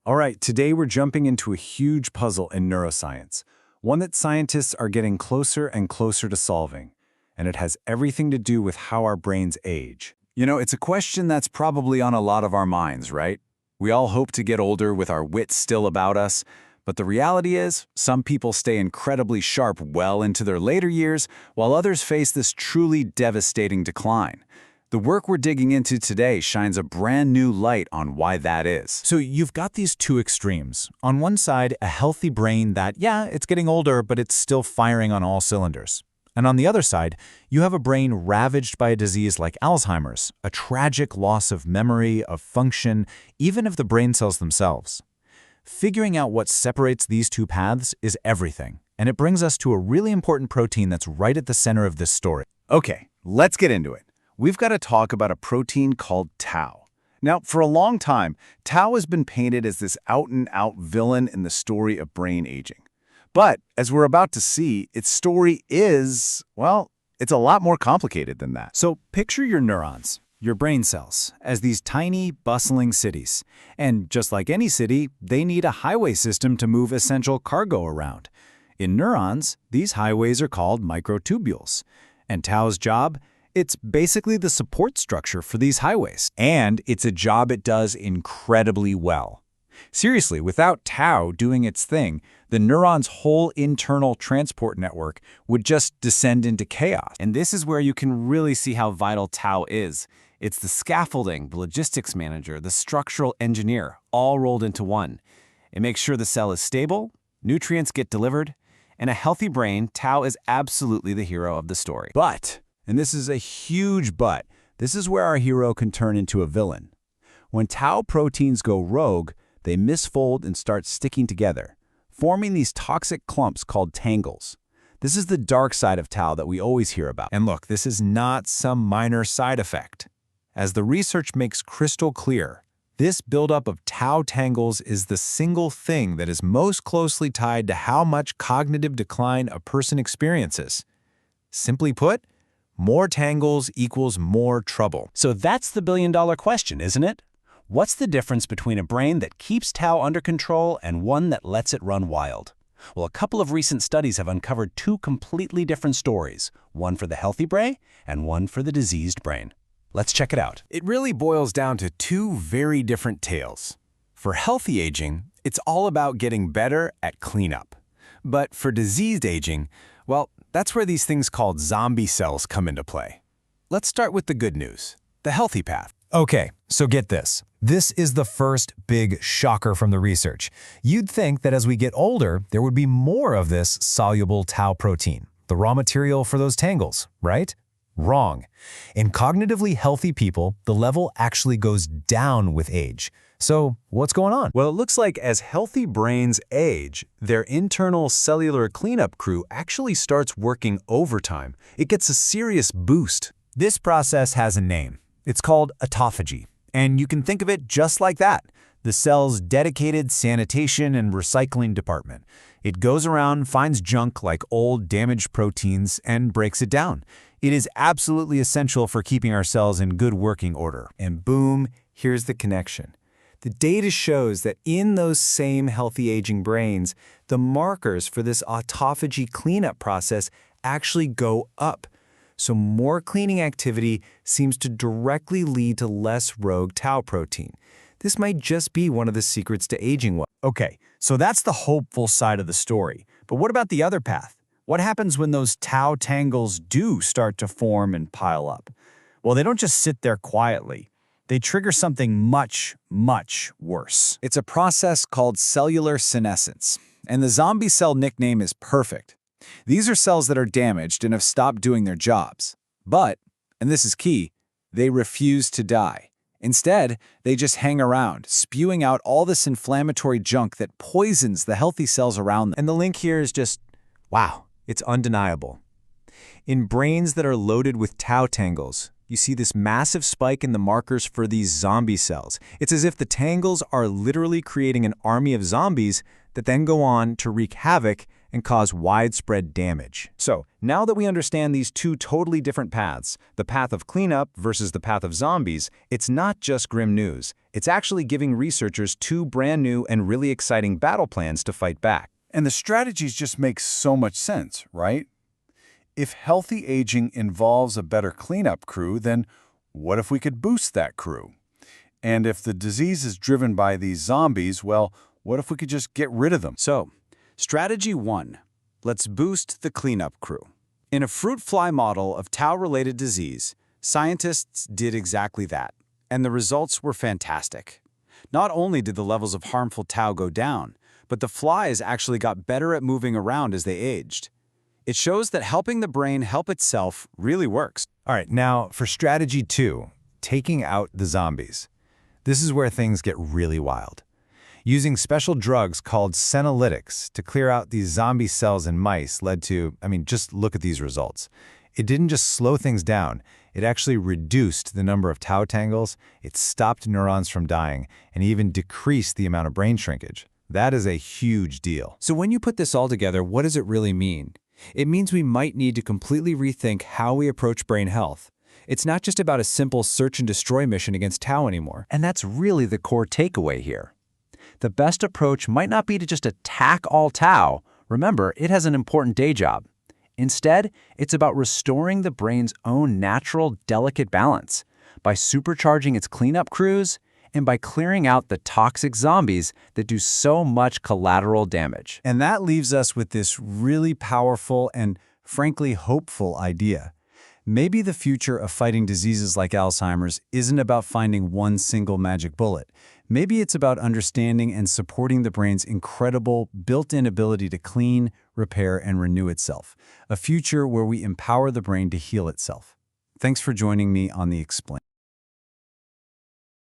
All right, today we're jumping into a huge puzzle in neuroscience, one that scientists are getting closer and closer to solving, and it has everything to do with how our brains age. You know, it's a question that's probably on a lot of our minds, right? We all hope to get older with our wits still about us, but the reality is, some people stay incredibly sharp well into their later years, while others face this truly devastating decline. The work we're digging into today shines a brand new light on why that is. So you've got these two extremes. On one side, a healthy brain that, yeah, it's getting older, but it's still firing on all cylinders. And on the other side, you have a brain ravaged by a disease like Alzheimer's, a tragic loss of memory, of function, even of the brain cells themselves. Figuring out what separates these two paths is everything, and it brings us to a really important protein that's right at the center of this story. Okay, let's get into it. We've got to talk about a protein called tau. Now, for a long time, tau has been painted as this out-and-out villain in the story of brain aging. But, as we're about to see, its story is, well, it's a lot more complicated than that. So picture your neurons, your brain cells, as these tiny, bustling cities. And just like any city, they need a highway system to move essential cargo around. In neurons, these highways are called microtubules. And tau's job? It's basically the support structure for these highways. And it's a job it does incredibly well. Seriously, without tau doing its thing, the neuron's whole internal transport network would just descend into chaos. And this is where you can really see how vital tau is. It's the scaffolding, the logistics manager, the structural engineer, all rolled into one. It makes sure the cell is stable, nutrients get delivered, and a healthy brain, tau is absolutely the hero of the story. But, and this is a huge but, this is where our hero can turn into a villain. When tau proteins go rogue, they misfold and start sticking together, forming these toxic clumps called tangles. This is the dark side of tau that we always hear about. And look, this is not some minor side effect. As the research makes crystal clear, this buildup of tau tangles is the single thing that is most closely tied to how much cognitive decline a person experiences. Simply put, more tangles equals more trouble. So that's the billion-dollar question, isn't it? What's the difference between a brain that keeps tau under control and one that lets it run wild? Well, a couple of recent studies have uncovered two completely different stories, one for the healthy brain and one for the diseased brain. Let's check it out. It really boils down to two very different tales. For healthy aging, it's all about getting better at cleanup. But for diseased aging, well, that's where these things called zombie cells come into play. Let's start with the good news, the healthy path. Okay, so get this. This is the first big shocker from the research. You'd think that as we get older, there would be more of this soluble tau protein, the raw material for those tangles, right? Wrong. In cognitively healthy people, the level actually goes down with age. So what's going on? Well, it looks like as healthy brains age, their internal cellular cleanup crew actually starts working overtime. It gets a serious boost. This process has a name. It's called autophagy, and you can think of it just like that, the cell's dedicated sanitation and recycling department. It goes around, finds junk like old, damaged proteins, and breaks it down. It is absolutely essential for keeping our cells in good working order. And boom, here's the connection. The data shows that in those same healthy aging brains, the markers for this autophagy cleanup process actually go up. So more cleaning activity seems to directly lead to less rogue tau protein. This might just be one of the secrets to aging well. Okay, so that's the hopeful side of the story. But what about the other path? What happens when those tau tangles do start to form and pile up? Well, they don't just sit there quietly. They trigger something much, much worse. It's a process called cellular senescence, and the zombie cell nickname is perfect. These are cells that are damaged and have stopped doing their jobs. But, and this is key, they refuse to die. Instead, they just hang around, spewing out all this inflammatory junk that poisons the healthy cells around them. And the link here is just, wow, it's undeniable. In brains that are loaded with tau tangles, you see this massive spike in the markers for these zombie cells. It's as if the tangles are literally creating an army of zombies that then go on to wreak havoc and cause widespread damage. So, now that we understand these two totally different paths, the path of cleanup versus the path of zombies, it's not just grim news. It's actually giving researchers two brand new and really exciting battle plans to fight back. And the strategies just make so much sense, right? If healthy aging involves a better cleanup crew, then what if we could boost that crew? And if the disease is driven by these zombies, well, what if we could just get rid of them? So, strategy 1. Let's boost the cleanup crew. In a fruit fly model of tau-related disease, scientists did exactly that, and the results were fantastic. Not only did the levels of harmful tau go down, but the flies actually got better at moving around as they aged. It shows that helping the brain help itself really works. All right, now for strategy 2, taking out the zombies. This is where things get really wild. Using special drugs called senolytics to clear out these zombie cells in mice led to, just look at these results. It didn't just slow things down, it actually reduced the number of tau tangles, it stopped neurons from dying, and even decreased the amount of brain shrinkage. That is a huge deal. So when you put this all together, what does it really mean? It means we might need to completely rethink how we approach brain health. It's not just about a simple search and destroy mission against tau anymore. And that's really the core takeaway here. The best approach might not be to just attack all tau. Remember, it has an important day job. Instead, it's about restoring the brain's own natural, delicate balance by supercharging its cleanup crews and by clearing out the toxic zombies that do so much collateral damage. And that leaves us with this really powerful and, frankly, hopeful idea. Maybe the future of fighting diseases like Alzheimer's isn't about finding one single magic bullet. Maybe it's about understanding and supporting the brain's incredible, built-in ability to clean, repair, and renew itself. A future where we empower the brain to heal itself. Thanks for joining me on The Explain.